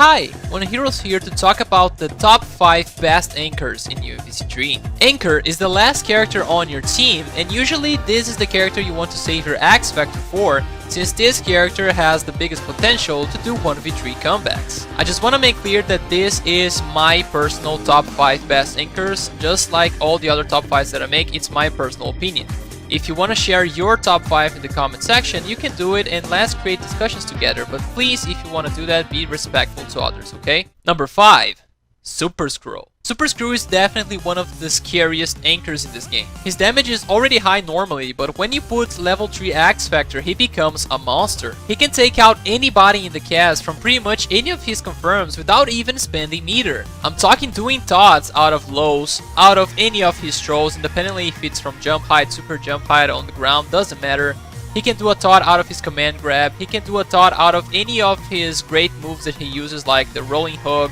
Hi, One Heroes here to talk about the top 5 best anchors in UMVC3. Anchor is the last character on your team, and usually this is the character you want to save your X Factor for, since this character has the biggest potential to do 1v3 comebacks. I just want to make clear that this is my personal top 5 best anchors. Just like all the other top 5s that I make, it's my personal opinion. If you want to share your top 5 in the comment section, you can do it and let's create discussions together, but please, if you want to do that, be respectful to others, okay? Number 5. Super Screw. Super Screw is definitely one of the scariest anchors in this game. His damage is already high normally, but when you put level 3 X Factor, he becomes a monster. He can take out anybody in the cast from pretty much any of his confirms without even spending meter. I'm talking doing tots out of lows, out of any of his trolls, independently if it's from jump height, super jump height, on the ground, doesn't matter. He can do a tot out of his command grab, he can do a tot out of any of his great moves that he uses, like the rolling hook,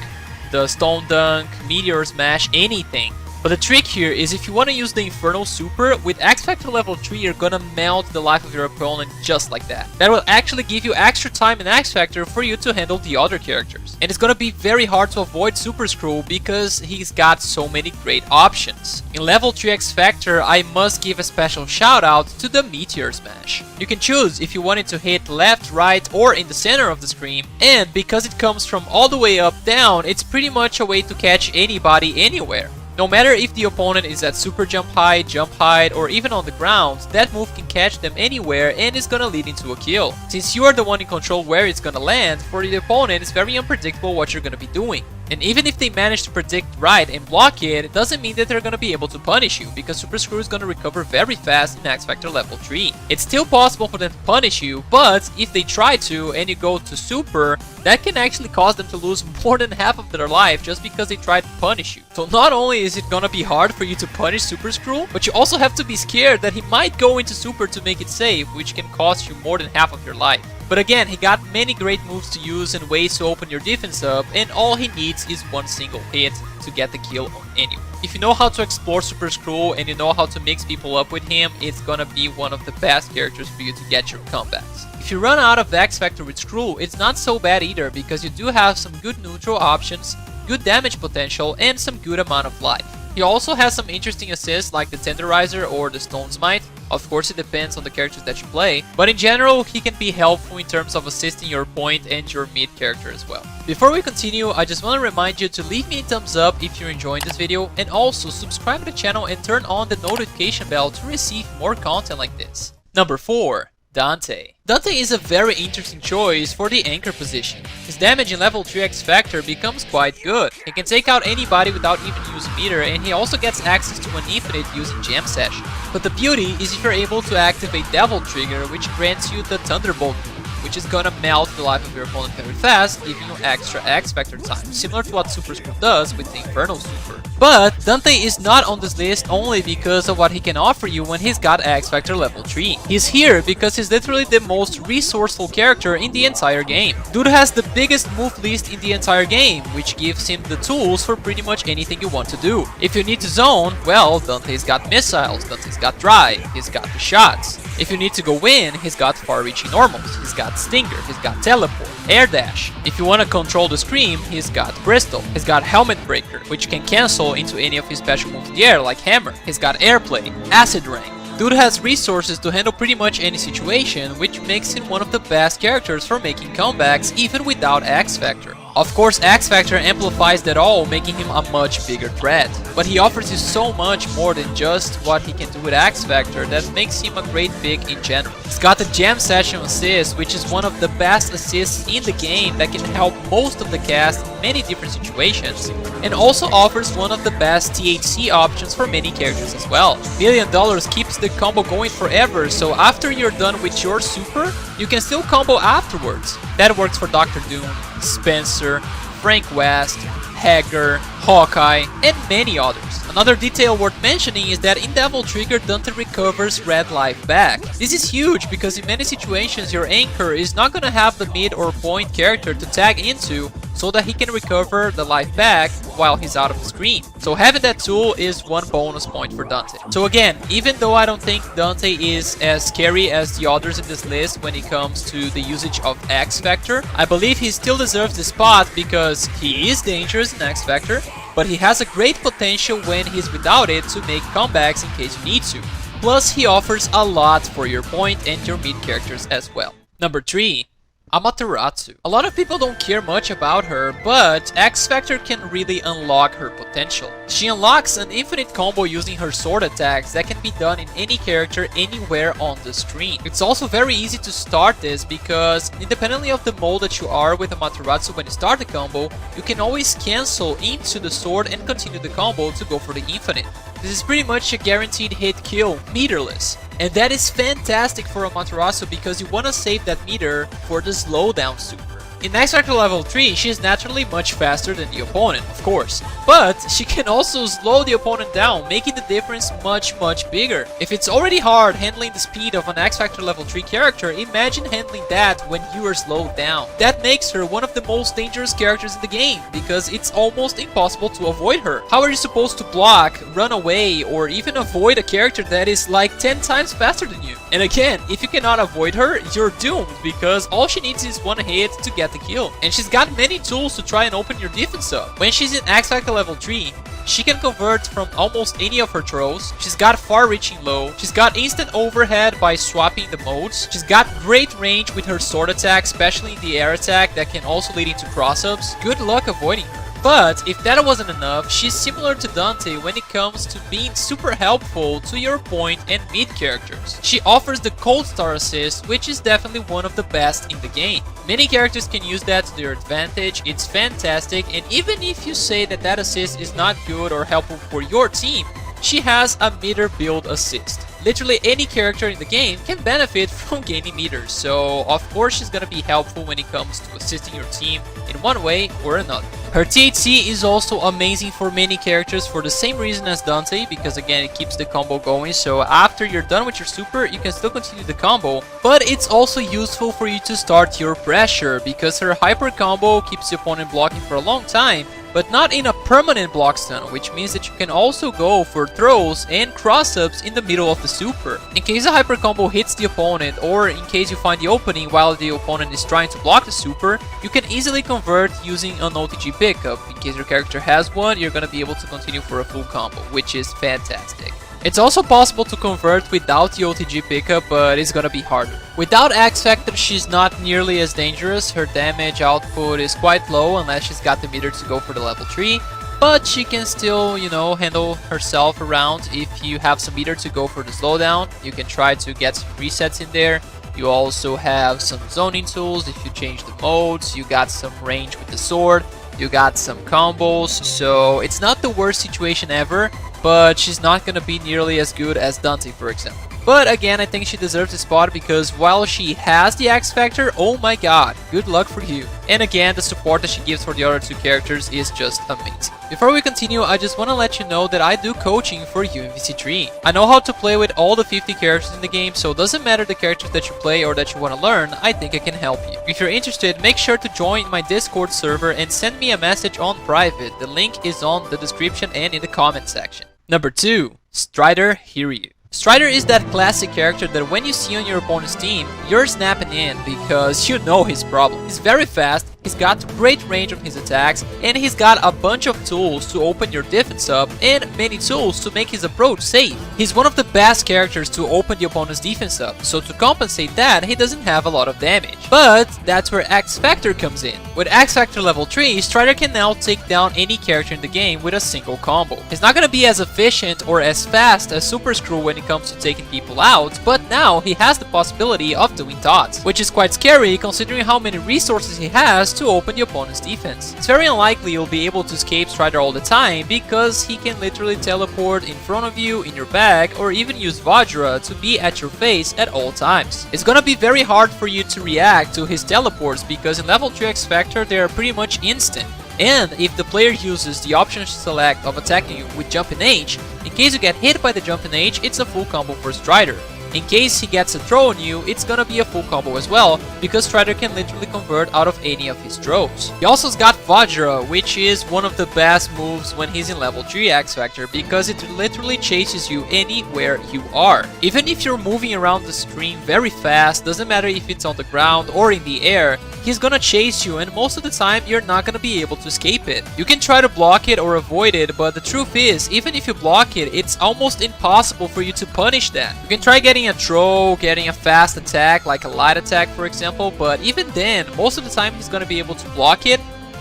the stone dunk, meteor smash, anything. But the trick here is if you want to use the Infernal Super, with X Factor level 3 you're gonna melt the life of your opponent just like that. That will actually give you extra time in X Factor for you to handle the other characters. And it's gonna be very hard to avoid Super Screw because he's got so many great options. In level 3 X Factor, I must give a special shout out to the Meteor Smash. You can choose if you want it to hit left, right, or in the center of the screen, and because it comes from all the way up down, it's pretty much a way to catch anybody anywhere. No matter if the opponent is at super jump height, or even on the ground, that move can catch them anywhere and is gonna lead into a kill. Since you are the one in control where it's gonna land, for the opponent it's very unpredictable what you're gonna be doing. And even if they manage to predict right and block it, it doesn't mean that they're gonna be able to punish you, because Super Screw is gonna recover very fast in X Factor level 3. It's still possible for them to punish you, but if they try to and you go to Super, that can actually cause them to lose more than half of their life just because they tried to punish you. So not only is it gonna be hard for you to punish Super Screw, but you also have to be scared that he might go into Super to make it safe, which can cost you more than half of your life. But again, he got many great moves to use and ways to open your defense up, and all he needs is one single hit to get the kill on anyone. If you know how to explore Super Screw and you know how to mix people up with him, it's gonna be one of the best characters for you to get your comebacks. If you run out of X Factor with Screw, it's not so bad either, because you do have some good neutral options, good damage potential, and some good amount of life. He also has some interesting assists like the Tenderizer or the Stone Smite. Of course, it depends on the characters that you play, but in general, he can be helpful in terms of assisting your point and your mid character as well. Before we continue, I just want to remind you to leave me a thumbs up if you're enjoying this video, and also subscribe to the channel and turn on the notification bell to receive more content like this. Number 4. Dante. Dante is a very interesting choice for the anchor position. His damage in level 3 X Factor becomes quite good. He can take out anybody without even using meter, and he also gets access to an infinite using Jam Session. But the beauty is if you're able to activate Devil Trigger, which grants you the Thunderbolt move, which is gonna melt the life of your opponent very fast, giving you extra X Factor time, similar to what Super Screw does with the Infernal Super. But Dante is not on this list only because of what he can offer you when he's got X Factor level 3. He's here because he's literally the most resourceful character in the entire game. Dude has the biggest move list in the entire game, which gives him the tools for pretty much anything you want to do. If you need to zone, well, Dante's got missiles, Dante's got drive, he's got the shots. If you need to go in, he's got far-reaching normals, he's got Stinger, he's got Teleport, Air Dash. If you want to control the Scream, he's got Crystal, he's got Helmet Breaker, which can cancel into any of his special moves in the air like Hammer, he's got Airplay, Acid Rain. Dude has resources to handle pretty much any situation, which makes him one of the best characters for making comebacks even without X Factor. Of course, X Factor amplifies that all, making him a much bigger threat. But he offers you so much more than just what he can do with X Factor that makes him a great pick in general. He's got the Jam Session assist, which is one of the best assists in the game that can help most of the cast in many different situations, and also offers one of the best THC options for many characters as well. $1 million keeps the combo going forever, so after you're done with your super, you can still combo afterwards. That works for Dr. Doom, Spencer, Frank West, Hager, Hawkeye, and many others. Another detail worth mentioning is that in Devil Trigger, Dante recovers red life back. This is huge because in many situations your anchor is not gonna have the mid or point character to tag into, so that he can recover the life back while he's out of the screen. So having that tool is one bonus point for Dante. So again, even though I don't think Dante is as scary as the others in this list when it comes to the usage of X Factor, I believe he still deserves this spot because he is dangerous in X Factor, but he has a great potential when he's without it to make comebacks in case you need to. Plus, he offers a lot for your point and your mid characters as well. Number 3. Amaterasu. A lot of people don't care much about her, but X Factor can really unlock her potential. She unlocks an infinite combo using her sword attacks that can be done in any character anywhere on the screen. It's also very easy to start this because independently of the mode that you are with Amaterasu when you start the combo, you can always cancel into the sword and continue the combo to go for the infinite. This is pretty much a guaranteed hit kill, meterless. And that is fantastic for Amaterasu because you want to save that meter for the slowdown super. In X Factor level 3, she is naturally much faster than the opponent, of course, but she can also slow the opponent down, making the difference much bigger. If it's already hard handling the speed of an X Factor level 3 character, imagine handling that when you are slowed down. That makes her one of the most dangerous characters in the game, because it's almost impossible to avoid her. How are you supposed to block, run away, or even avoid a character that is like 10 times faster than you? And again, if you cannot avoid her, you're doomed, because all she needs is one hit to get the kill. And she's got many tools to try and open your defense up. When she's in X Factor level 3, she can convert from almost any of her throws. She's got far-reaching low. She's got instant overhead by swapping the modes. She's got great range with her sword attack, especially in the air attack that can also lead into cross-ups. Good luck avoiding her. But if that wasn't enough, she's similar to Dante when it comes to being super helpful to your point and mid characters. She offers the Cold Star assist, which is definitely one of the best in the game. Many characters can use that to their advantage, it's fantastic, and even if you say that that assist is not good or helpful for your team, she has a meter build assist. Literally any character in the game can benefit from gaining meters, so of course she's gonna be helpful when it comes to assisting your team in one way or another. Her THC is also amazing for many characters for the same reason as Dante, because again it keeps the combo going, so after you're done with your super you can still continue the combo, but it's also useful for you to start your pressure because her hyper combo keeps the opponent blocking for a long time, but not in a permanent block stun, which means that you can also go for throws and cross-ups in the middle of the super. In case a hyper combo hits the opponent, or in case you find the opening while the opponent is trying to block the super, you can easily convert using an OTG pickup. In case your character has one, you're gonna be able to continue for a full combo, which is fantastic. It's also possible to convert without the OTG pickup, but it's gonna be harder. Without X Factor, she's not nearly as dangerous. Her damage output is quite low unless she's got the meter to go for the level 3. But she can still, you know, handle herself around if you have some meter to go for the slowdown. You can try to get some resets in there. You also have some zoning tools if you change the modes. You got some range with the sword. You got some combos. So it's not the worst situation ever, but she's not gonna be nearly as good as Dante, for example. But again, I think she deserves the spot because while she has the X Factor, oh my god, good luck for you. And again, the support that she gives for the other two characters is just amazing. Before we continue, I just want to let you know that I do coaching for UMVC3. I know how to play with all the 50 characters in the game, so it doesn't matter the characters that you play or that you want to learn, I think I can help you. If you're interested, make sure to join my Discord server and send me a message on private. The link is on the description and in the comment section. Number 2. Strider Hiryu. Strider is that classic character that when you see on your opponent's team, you're snapping in because you know his problem. He's very fast, he's got great range on his attacks, and he's got a bunch of tools to open your defense up and many tools to make his approach safe. He's one of the best characters to open the opponent's defense up, so to compensate that, he doesn't have a lot of damage. But that's where X Factor comes in. With X Factor level 3, Strider can now take down any character in the game with a single combo. He's not gonna be as efficient or as fast as Super Screw when it comes to taking people out, but now he has the possibility of doing dots, which is quite scary considering how many resources he has to open the opponent's defense. It's very unlikely you'll be able to escape Strider all the time because he can literally teleport in front of you, in your back, or even use Vajra to be at your face at all times. It's gonna be very hard for you to react to his teleports because in level 3 X Factor they are pretty much instant. And if the player uses the option select of attacking you with Jump in H, in case you get hit by the Jump in H, it's a full combo for Strider. In case he gets a throw on you, it's gonna be a full combo as well, because Strider can literally convert out of any of his throws. He also has got Vajra, which is one of the best moves when he's in level 3 X Factor, because it literally chases you anywhere you are. Even if you're moving around the screen very fast, doesn't matter if it's on the ground or in the air, he's gonna chase you, and most of the time you're not gonna be able to escape it. You can try to block it or avoid it, but the truth is, even if you block it, it's almost impossible for you to punish that. You can try getting a throw, getting a fast attack, like a light attack for example, but even then, most of the time he's gonna be able to block it,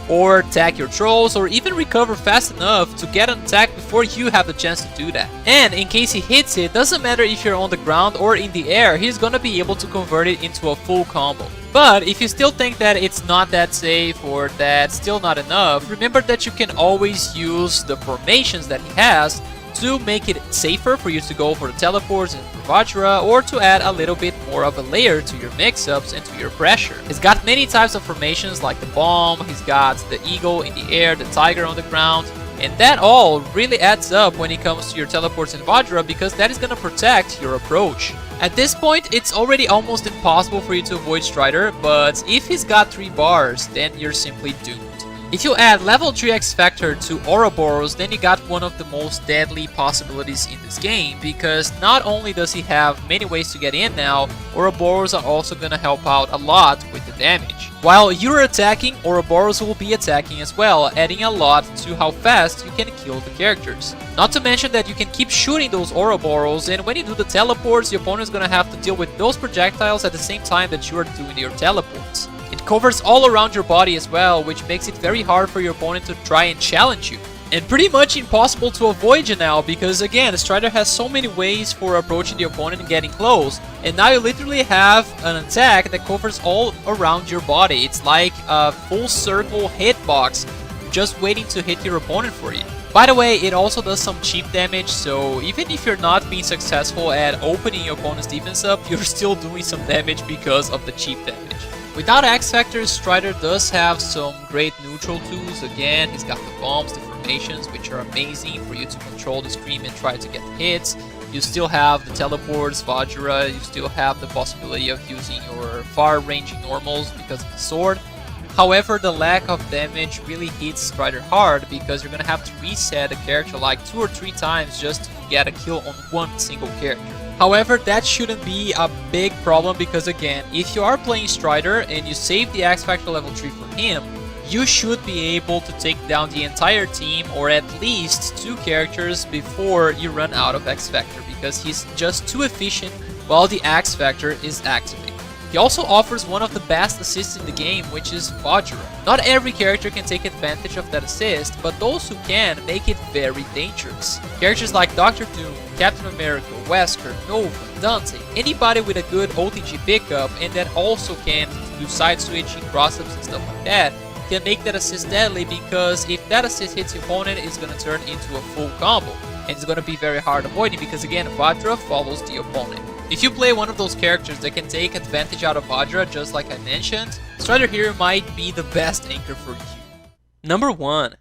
or attack your trolls, or even recover fast enough to get an attack before you have the chance to do that. And in case he hits it, doesn't matter if you're on the ground or in the air, he's gonna be able to convert it into a full combo. But if you still think that it's not that safe or that's still not enough, remember that you can always use the formations that he has to make it safer for you to go for the teleports and for Vajra, or to add a little bit more of a layer to your mix-ups and to your pressure. He's got many types of formations like the bomb, he's got the eagle in the air, the tiger on the ground, and that all really adds up when it comes to your teleports and Vajra, because that is going to protect your approach. At this point, it's already almost impossible for you to avoid Strider, but if he's got 3 bars, then you're simply doomed. If you add level 3 X Factor to Ouroboros, then you got one of the most deadly possibilities in this game, because not only does he have many ways to get in now, Ouroboros are also gonna help out a lot with the damage. While you're attacking, Ouroboros will be attacking as well, adding a lot to how fast you can kill the characters. Not to mention that you can keep shooting those Ouroboros, and when you do the teleports, the opponent is gonna have to deal with those projectiles at the same time that you are doing your teleports. It covers all around your body as well, which makes it very hard for your opponent to try and challenge you. And pretty much impossible to avoid you now, because again, Strider has so many ways for approaching the opponent and getting close, and now you literally have an attack that covers all around your body. It's like a full circle hitbox, just waiting to hit your opponent for you. By the way, it also does some cheap damage, so even if you're not being successful at opening your opponent's defense up, you're still doing some damage because of the cheap damage. Without X Factor, Strider does have some great neutral tools. Again, he's got the bombs, the formations, which are amazing for you to control the screen and try to get hits. You still have the teleports, Vajra, you still have the possibility of using your far-ranging normals because of the sword. However, the lack of damage really hits Strider hard, because you're gonna have to reset the character like 2 or 3 times just to get a kill on one single character. However, that shouldn't be a big problem, because again, if you are playing Strider and you save the X Factor level 3 for him, you should be able to take down the entire team, or at least 2 characters, before you run out of X Factor, because he's just too efficient while the X Factor is activated. He also offers one of the best assists in the game, which is Vajra. Not every character can take advantage of that assist, but those who can make it very dangerous. Characters like Dr. Doom, Captain America, Wesker, Nova, Dante, anybody with a good OTG pickup and that also can do side switching, cross-ups and stuff like that, can make that assist deadly, because if that assist hits your opponent, it's going to turn into a full combo. And it's going to be very hard avoiding, because again, Vajra follows the opponent. If you play one of those characters that can take advantage out of Vajra, just like I mentioned, Strider here might be the best anchor for you. Number 1.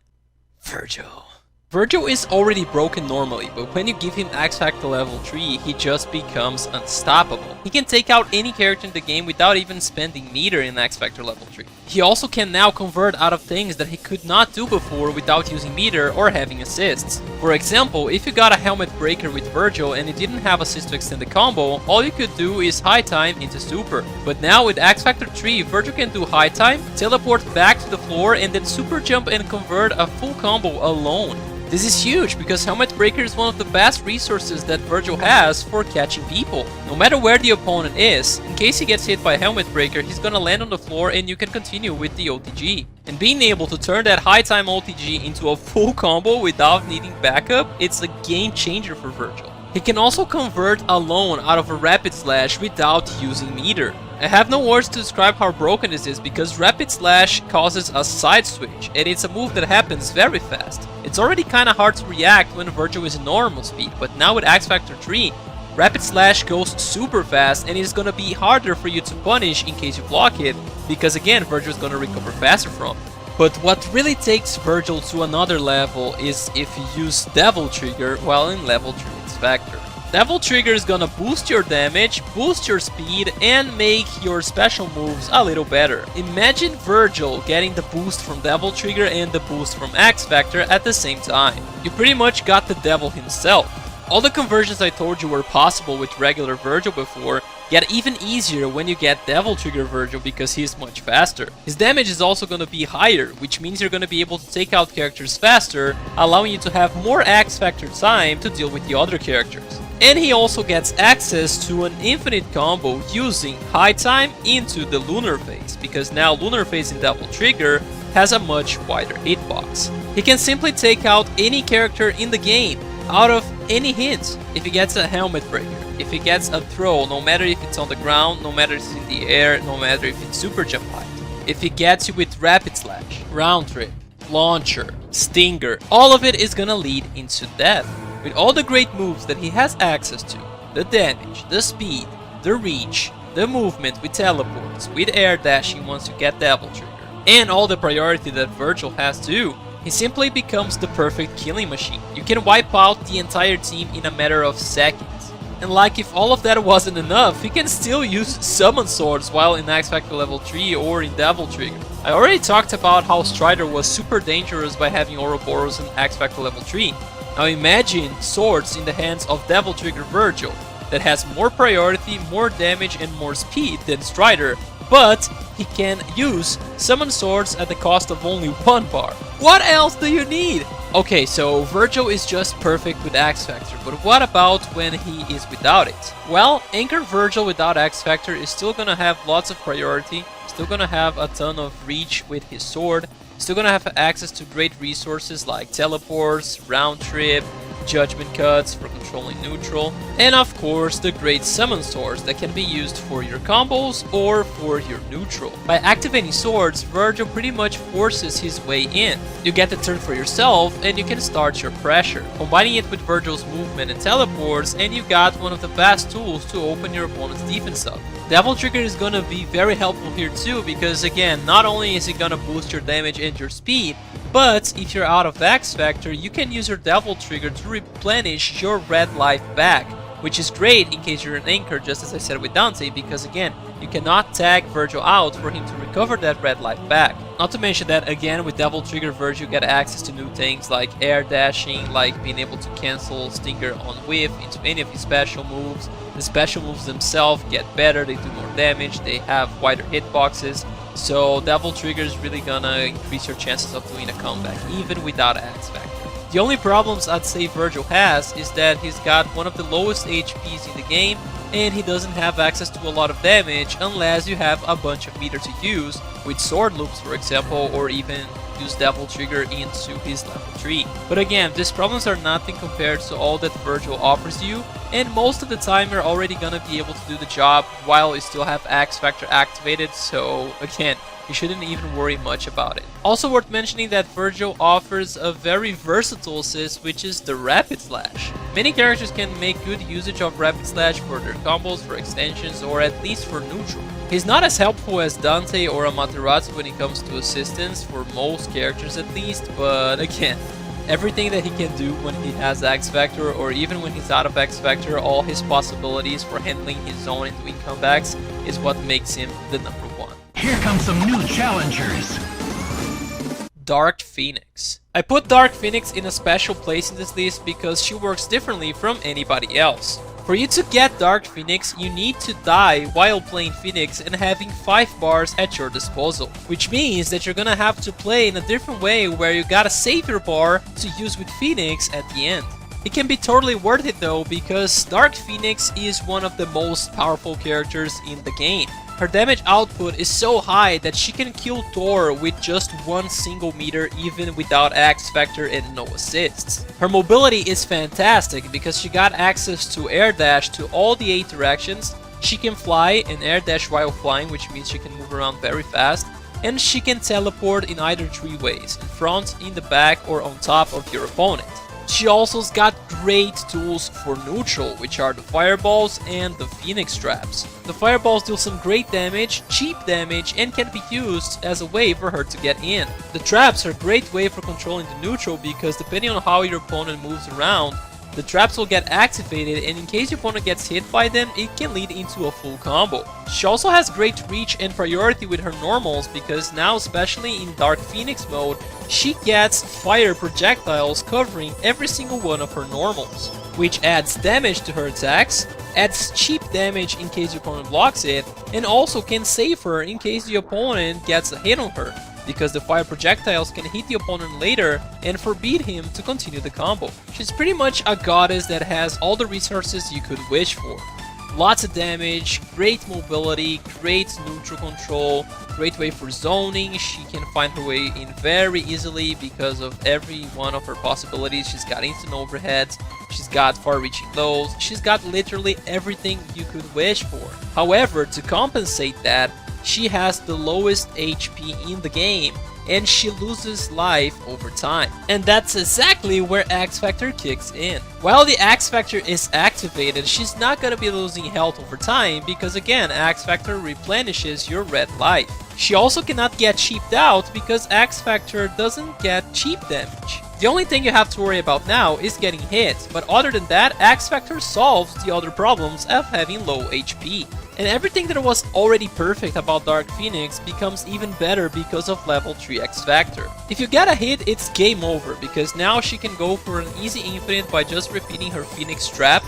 Virgil. Virgil is already broken normally, but when you give him X Factor level 3, he just becomes unstoppable. He can take out any character in the game without even spending meter in X Factor level 3. He also can now convert out of things that he could not do before without using meter or having assists. For example, if you got a helmet breaker with Virgil and you didn't have assist to extend the combo, all you could do is high time into super. But now with X Factor 3, Virgil can do high time, teleport back to the floor, and then super jump and convert a full combo alone. This is huge, because Helmet Breaker is one of the best resources that Virgil has for catching people. No matter where the opponent is, in case he gets hit by Helmet Breaker, he's gonna land on the floor and you can continue with the OTG. And being able to turn that high time OTG into a full combo without needing backup, it's a game changer for Virgil. He can also convert alone out of a Rapid Slash without using meter. I have no words to describe how broken this is, because Rapid Slash causes a side switch, and it's a move that happens very fast. It's already kinda hard to react when Virgil is in normal speed, but now with X Factor 3, Rapid Slash goes super fast, and it's gonna be harder for you to punish in case you block it, because again, Virgil is gonna recover faster from it. But what really takes Virgil to another level is if you use Devil Trigger while in level 3 X Factor. Devil Trigger is gonna boost your damage, boost your speed, and make your special moves a little better. Imagine Virgil getting the boost from Devil Trigger and the boost from X Factor at the same time. You pretty much got the devil himself. All the conversions I told you were possible with regular Virgil before get even easier when you get Devil Trigger Virgil because he's much faster. His damage is also going to be higher, which means you're going to be able to take out characters faster, allowing you to have more X Factor time to deal with the other characters. And he also gets access to an infinite combo using High Time into the Lunar Phase, because now Lunar Phase in Devil Trigger has a much wider hitbox. He can simply take out any character in the game out of any hit. If he gets a helmet breaker, if he gets a throw, no matter if it's on the ground, no matter if it's in the air, no matter if it's super jump height. If he gets you with rapid slash, round trip, launcher, stinger, all of it is gonna lead into death. With all the great moves that he has access to, the damage, the speed, the reach, the movement with teleports, with air dashing once you get Devil Trigger, and all the priority that Virgil has too, he simply becomes the perfect killing machine. You can wipe out the entire team in a matter of seconds. And like if all of that wasn't enough, he can still use Summon Swords while in X Factor level 3 or in Devil Trigger. I already talked about how Strider was super dangerous by having Ouroboros in X Factor level 3. Now imagine swords in the hands of Devil Trigger Virgil that has more priority, more damage and more speed than Strider, but he can use Summon Swords at the cost of only 1 bar. What else do you need? Okay, so Virgil is just perfect with X Factor, but what about when he is without it? Well, Anchor Virgil without X Factor is still gonna have lots of priority, still gonna have a ton of reach with his sword, still gonna have access to great resources like teleports, round trip, judgment cuts for controlling neutral, and of course the great summon swords that can be used for your combos or for your neutral. By activating swords, Virgil pretty much forces his way in. You get the turn for yourself and you can start your pressure, combining it with Virgil's movement and teleports, and you got one of the best tools to open your opponent's defense up. Devil Trigger is gonna be very helpful here too, because again, not only is it gonna boost your damage and your speed, but if you're out of X Factor, you can use your Devil Trigger to replenish your red life back, which is great in case you're an anchor, just as I said with Dante, because again, you cannot tag Virgil out for him to recover that red life back. Not to mention that again, with Devil Trigger Virgil you get access to new things like air dashing, like being able to cancel Stinger on whiff into any of his special moves. The special moves themselves get better, they do more damage, they have wider hitboxes. So Devil Trigger is really gonna increase your chances of doing a comeback, even without X Factor. The only problems I'd say Virgil has is that he's got one of the lowest HPs in the game, and he doesn't have access to a lot of damage unless you have a bunch of meter to use, with sword loops for example, or even use Devil Trigger into his level 3. But again, these problems are nothing compared to all that Virgil offers you, and most of the time you're already gonna be able to do the job while you still have X Factor activated, so again, you shouldn't even worry much about it. Also worth mentioning that Virgil offers a very versatile assist, which is the Rapid Slash. Many characters can make good usage of Rapid Slash for their combos, for extensions, or at least for neutral. He's not as helpful as Dante or Amaterasu when it comes to assistance, for most characters at least, but again, everything that he can do when he has X Factor, or even when he's out of X Factor, all his possibilities for handling his zone and doing comebacks is what makes him the #1. Here come some new challengers. Dark Phoenix. I put Dark Phoenix in a special place in this list because she works differently from anybody else. For you to get Dark Phoenix, you need to die while playing Phoenix and having 5 bars at your disposal, which means that you're gonna have to play in a different way where you gotta save your bar to use with Phoenix at the end. It can be totally worth it though, because Dark Phoenix is one of the most powerful characters in the game. Her damage output is so high that she can kill Thor with just 1 single meter even without X Factor and no assists. Her mobility is fantastic because she got access to air dash to all the 8 directions. She can fly and air dash while flying, which means she can move around very fast. And she can teleport in either 3 ways, in front, in the back, or on top of your opponent. She also's got great tools for neutral, which are the fireballs and the phoenix traps. The fireballs deal some great damage, cheap damage, and can be used as a way for her to get in. The traps are a great way for controlling the neutral because depending on how your opponent moves around, the traps will get activated, and in case your opponent gets hit by them, it can lead into a full combo. She also has great reach and priority with her normals, because now, especially in Dark Phoenix mode, she gets fire projectiles covering every single one of her normals, which adds damage to her attacks, adds cheap damage in case your opponent blocks it, and also can save her in case the opponent gets a hit on her, because the fire projectiles can hit the opponent later and forbid him to continue the combo. She's pretty much a goddess that has all the resources you could wish for. Lots of damage, great mobility, great neutral control, great way for zoning. She can find her way in very easily because of every one of her possibilities. She's got instant overheads, she's got far-reaching lows, she's got literally everything you could wish for. However, to compensate that, she has the lowest HP in the game, and she loses life over time. And that's exactly where X Factor kicks in. While the X Factor is activated, she's not gonna be losing health over time because again, X Factor replenishes your red life. She also cannot get cheaped out because X Factor doesn't get cheap damage. The only thing you have to worry about now is getting hit, but other than that, X Factor solves the other problems of having low HP. And everything that was already perfect about Dark Phoenix becomes even better because of level 3 X Factor. If you get a hit, it's game over, because now she can go for an easy infinite by just repeating her Phoenix trap,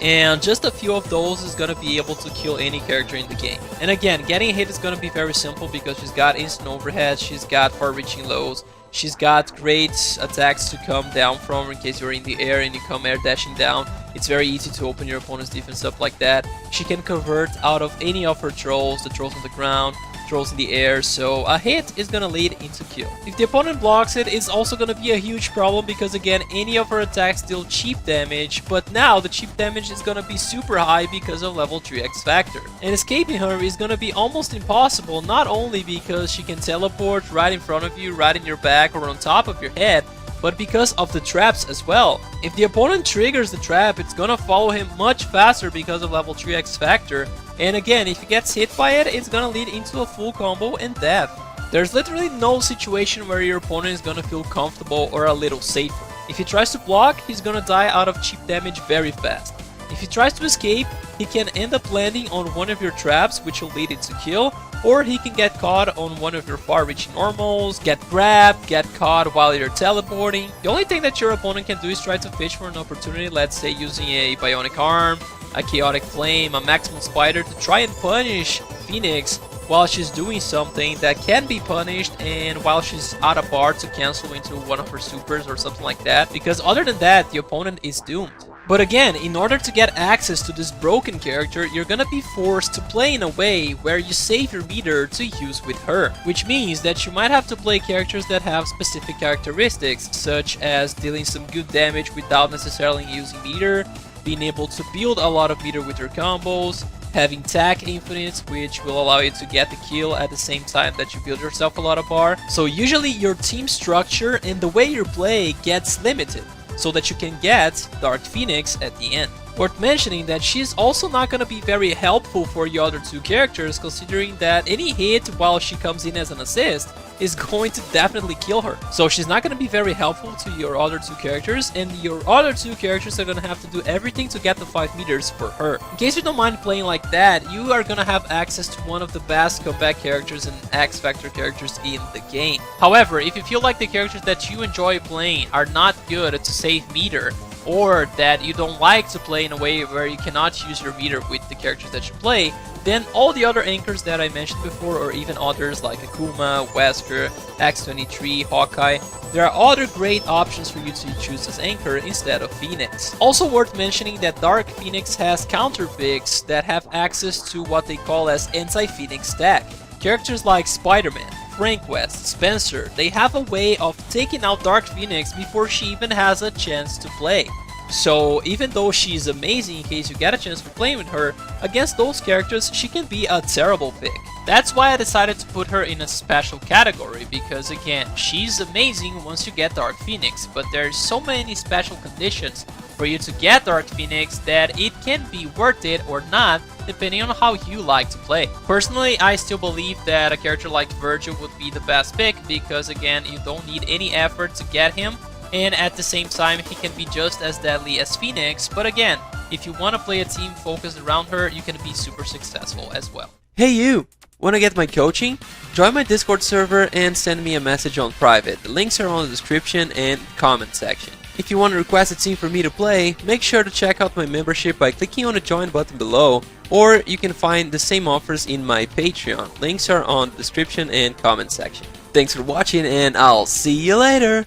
and just a few of those is gonna be able to kill any character in the game. And again, getting a hit is gonna be very simple because she's got instant overhead, she's got far-reaching lows, she's got great attacks to come down from in case you're in the air and you come air dashing down. It's very easy to open your opponent's defense up like that. She can convert out of any of her trolls, the trolls on the ground, trolls in the air, so a hit is gonna lead into kill. If the opponent blocks it, it's also gonna be a huge problem because again, any of her attacks deal cheap damage, but now the cheap damage is gonna be super high because of level 3 X Factor. And escaping her is gonna be almost impossible, not only because she can teleport right in front of you, right in your back, or on top of your head, but because of the traps as well. If the opponent triggers the trap, it's gonna follow him much faster because of level 3 X Factor, and again, if he gets hit by it, it's gonna lead into a full combo and death. There's literally no situation where your opponent is gonna feel comfortable or a little safer. If he tries to block, he's gonna die out of cheap damage very fast. If he tries to escape, he can end up landing on one of your traps, which will lead into kill, or he can get caught on one of your far-reaching normals, get grabbed, get caught while you're teleporting. The only thing that your opponent can do is try to fish for an opportunity, let's say using a bionic arm, a chaotic flame, a maximum spider, to try and punish Phoenix while she's doing something that can be punished, and while she's out of bar to cancel into one of her supers or something like that, because other than that, the opponent is doomed. But again, in order to get access to this broken character, you're gonna be forced to play in a way where you save your meter to use with her, which means that you might have to play characters that have specific characteristics, such as dealing some good damage without necessarily using meter, being able to build a lot of meter with your combos, having tack infinites, which will allow you to get the kill at the same time that you build yourself a lot of bar. So usually your team structure and the way you play gets limited, so that you can get Dark Phoenix at the end. Worth mentioning that she's also not going to be very helpful for your other two characters, considering that any hit while she comes in as an assist is going to definitely kill her. So she's not going to be very helpful to your other two characters, and your other two characters are going to have to do everything to get the 5 meters for her. In case you don't mind playing like that, you are going to have access to one of the best comeback characters and X Factor characters in the game. However, if you feel like the characters that you enjoy playing are not good to save meter, or that you don't like to play in a way where you cannot use your meter with the characters that you play, then all the other anchors that I mentioned before, or even others like Akuma, Wesker, X23, Hawkeye, there are other great options for you to choose as anchor instead of Phoenix. Also worth mentioning that Dark Phoenix has counter picks that have access to what they call as anti-Phoenix stack. Characters like Spider-Man, Frank West, Spencer, they have a way of taking out Dark Phoenix before she even has a chance to play. So even though she's amazing in case you get a chance to play with her, against those characters she can be a terrible pick. That's why I decided to put her in a special category, because again, she's amazing once you get Dark Phoenix, but there's so many special conditions for you to get Dark Phoenix that it can be worth it or not, depending on how you like to play. Personally, I still believe that a character like Virgil would be the best pick, because again, you don't need any effort to get him. and at the same time he can be just as deadly as Phoenix, but again, if you want to play a team focused around her, you can be super successful as well. Hey you! Wanna get my coaching? Join my Discord server and send me a message on private. The links are on the description and comment section. If you want to request a team for me to play, make sure to check out my membership by clicking on the join button below, or you can find the same offers in my Patreon. Links are on the description and comment section. Thanks for watching, and I'll see you later!